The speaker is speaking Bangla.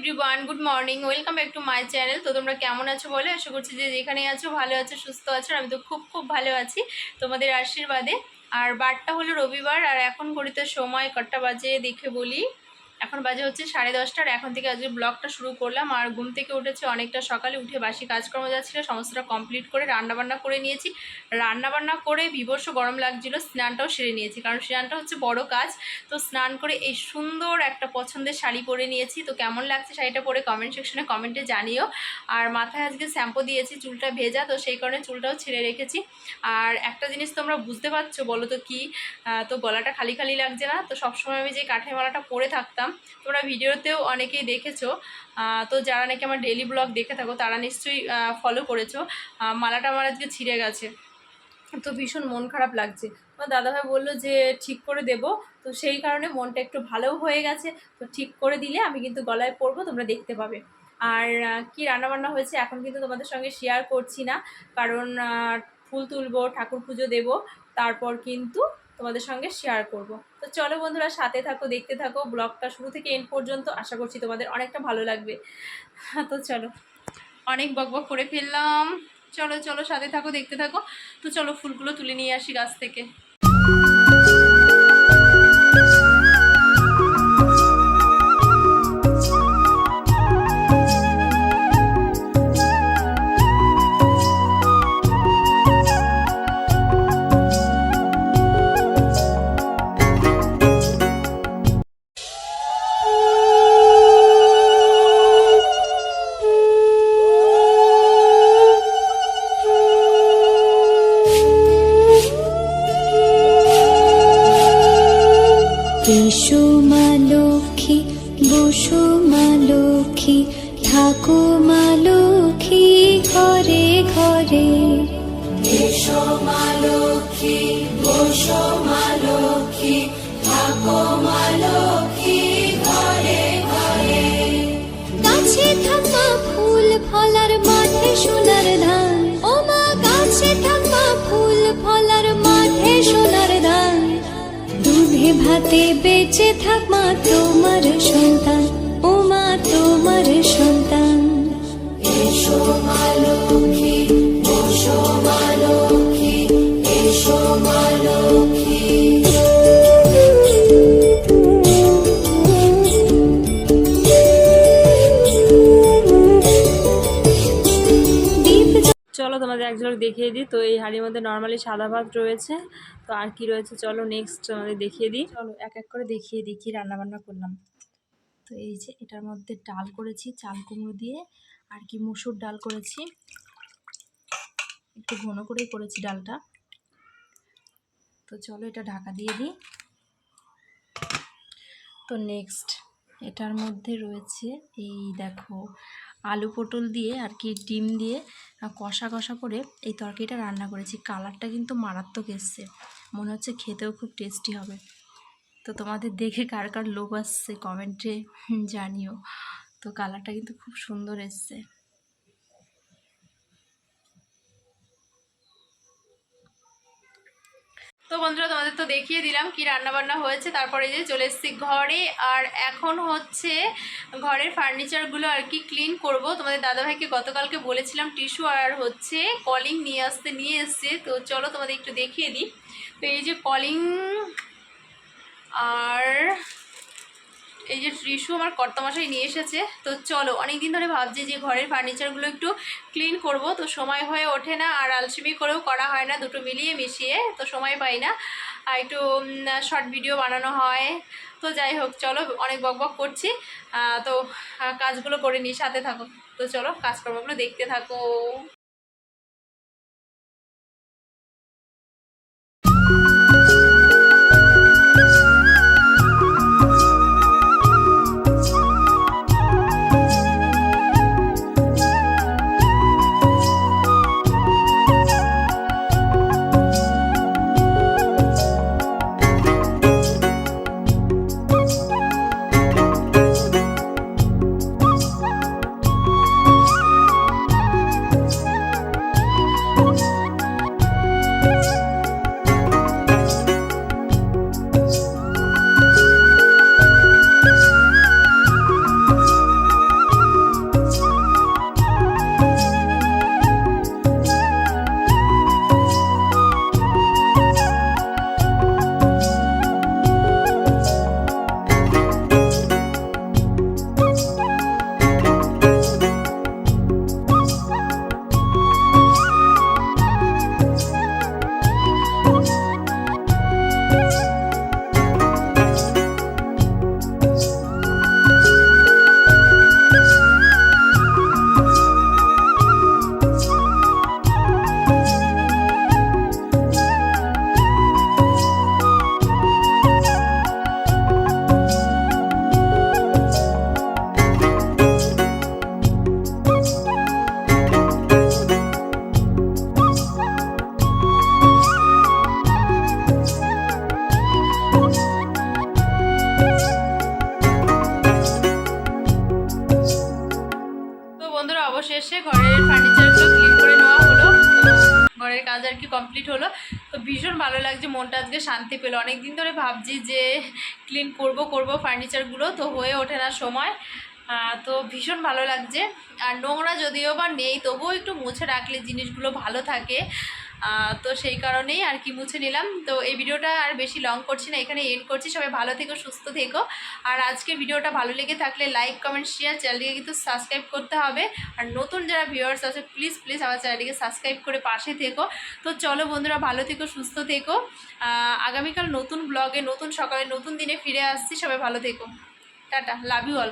Everyone, good morning, welcome back to my channel. তো তোমরা কেমন আছো বলে, আশা করছি যে যেখানেই আছো ভালো আছো, সুস্থ আছো। আমি তো খুব খুব ভালো আছি তোমাদের আশীর্বাদে। আর বারটা হলো রবিবার, আর এখন ঘড়িতে সময় কটা বাজে দেখে বলি। এখন বাজে হচ্ছে 10:30, আর এখন থেকে আজকে ব্লগটা শুরু করলাম। আর ঘুম থেকে উঠেছে অনেকটা সকালে, উঠে বাসি কাজকর্ম যাচ্ছিলো সমস্তটা কমপ্লিট করে রান্নাবান্না করে নিয়েছি। রান্নাবান্না করে বিভৎস গরম লাগছিলো, স্নানটাও সেরে নিয়েছি, কারণ স্নানটা হচ্ছে বড় কাজ। তো স্নান করে এই সুন্দর একটা পছন্দের শাড়ি পরে নিয়েছি। তো কেমন লাগছে শাড়িটা পরে কমেন্ট সেকশনে কমেন্টে জানিও। আর মাথায় আজকে শ্যাম্পু দিয়েছি, চুলটা ভেজা, তো সেই কারণে চুলটাও ছেড়ে রেখেছি। আর একটা জিনিস তোমরা বুঝতে পারছো বলো তো কি, তো গলাটা খালি খালি লাগছে না? তো সবসময় আমি যে কাঠের মালাটা পরে থাকতাম, তোমরা ভিডিওতেও অনেকেই দেখেছো। তো যারা নাকি আমার ডেলি ব্লগ দেখে থাকো তারা নিশ্চয়ই ফলো করেছো। মালাটা আমার আজকে ছিঁড়ে গেছে, তো ভীষণ মন খারাপ লাগছে। আমার দাদাভাই বললো যে ঠিক করে দেব, তো সেই কারণে মনটা একটু ভালোও হয়ে গেছে। তো ঠিক করে দিলে আমি কিন্তু গলায় পরবো, তোমরা দেখতে পাবে। আর কি রান্নাবান্না হয়েছে এখন কিন্তু তোমাদের সঙ্গে শেয়ার করছি না, কারণ ফুল তুলবো, ঠাকুর পুজো দেবো, তারপর কিন্তু তোমাদের সঙ্গে শেয়ার করব। তো চলো বন্ধুরা, সাথে থাকো, দেখতে থাকো ব্লগটা শুরু থেকে এন্ড পর্যন্ত। আশা করছি তোমাদের অনেকটা ভালো লাগবে। তো চলো, অনেক বকবক করে ফেললাম, চলো চলো সাথে থাকো, দেখতে থাকো। তো চলো ফুলগুলো তুলে নিয়ে আসি গাছ থেকে। এসো মা লক্ষ্মী, বসো মা লক্ষ্মী, থাকো মা লক্ষ্মী ঘরে ঘরে। এসো মা লক্ষ্মী, বসো মা লক্ষ্মী, থাকো মা লক্ষ্মী ঘরে ঘরে। গাছে থাকা ফুল ফলার মাঠে সোনার ধান, ও মা গাছে থাকা ফুল ফলার মাঠে সোনার ধান। দুধে ভাতে বেঁচে থাক মা তোমার সন্তান, ও মা তোমার সন্তান। এসো মা লক্ষ্মী, বসো মা লক্ষ্মী, এসো মা লক্ষ্মী। চলো তোমাদের এক ঝলক দেখিয়ে দিই। তো এই হাঁড়ির মধ্যে নর্মালি সাদা ভাত রয়েছে, তো আর কি রয়েছে চলো নেক্সট তোমাদের দেখিয়ে দিই। চলো এক এক করে দেখিয়ে দিই কী রান্নাবান্না করলাম। তো এই যে এটার মধ্যে ডাল করেছি চাল কুমড়ো দিয়ে, আর কি মুসুর ডাল করেছি, একটু ঘন করেই করেছি ডালটা। তো চলো এটা ঢাকা দিয়ে দিই। তো নেক্সট এটার মধ্যে রয়েছে এই দেখো আলু পটল দিয়ে আর কি ডিম দিয়ে কষা কষা করে এই তরকারিটা রান্না করেছি। কালারটা কিন্তু মারাত্মক এসছে, মনে হচ্ছে খেতেও খুব টেস্টি হবে। তো তোমাদের দেখে কার কার লোভ আসছে কমেন্টে জানিও। তো কালারটা কিন্তু খুব সুন্দর এসছে। তো বন্ধুরা তোমাদের তো দেখিয়ে দিলাম কি রান্নাবান্না হয়েছে। তারপরে যে চলে এসেছি ঘরে, আর এখন হচ্ছে ঘরের ফার্নিচারগুলো আর কি ক্লিন করব। তোমাদের দাদাভাইকে গতকালকে বলেছিলাম টিস্যু আর হচ্ছে কলিং নিয়ে এসছে। তো চলো তোমাদের একটু দেখিয়ে দিই। তো এই যে কলিং আর এই যে টিস্যু আমার কর্তামশাই নিয়ে এসেছে। তো চলো, অনেক দিন ধরে ভাবছি যে ঘরের ফার্নিচারগুলো একটু ক্লিন করব, তো সময় হয়ে ওঠে না, আর আলসেমি করেও করা হয় না, দুটো মিলিয়ে মিশিয়ে তো সময় পাই না, আর একটু শর্ট ভিডিও বানানো হয়। তো যাই হোক, চলো অনেক বকবক করছি, তো কাজগুলো করে নিই, সাথে থাকো। তো চলো কাজকর্মগুলো দেখতে থাকো। বসে এসে ঘরের ফার্নিচারগুলো ক্লিন করে নেওয়া হলো, ঘরের কাজ আর কি কমপ্লিট হলো। তো ভীষণ ভালো লাগছে, মনটা আজকে শান্তি পেলো। অনেক দিন ধরে ভাবছি যে ক্লিন করব ফার্নিচারগুলো, তো হয়ে ওঠে না সময়। তো ভীষণ ভালো লাগছে। আর নোংরা যদিও বা নেই, তবুও একটু মুছে রাখলে জিনিসগুলো ভালো থাকে। তো সেই কারণেই আর কি মুছে নিলাম। তো এই ভিডিওটা আর বেশি লং করছি না, এখানে এন্ড করছি। সবাই ভালো থেকো, সুস্থ থেকো। আর আজকের ভিডিওটা ভালো লেগে থাকলে লাইক, কমেন্ট, শেয়ার, চ্যানেলটিকে কিন্তু সাবস্ক্রাইব করতে হবে। আর নতুন যারা ভিউয়ার্স আছে প্লিজ প্লিজ আমার চ্যানেলটিকে সাবস্ক্রাইব করে পাশে থেকো। তো চলো বন্ধুরা, ভালো থেকো, সুস্থ থেকো। আগামীকাল নতুন ব্লগে, নতুন সকালে, নতুন দিনে ফিরে আসছি। সবাই ভালো থেকো। Tata, love you all.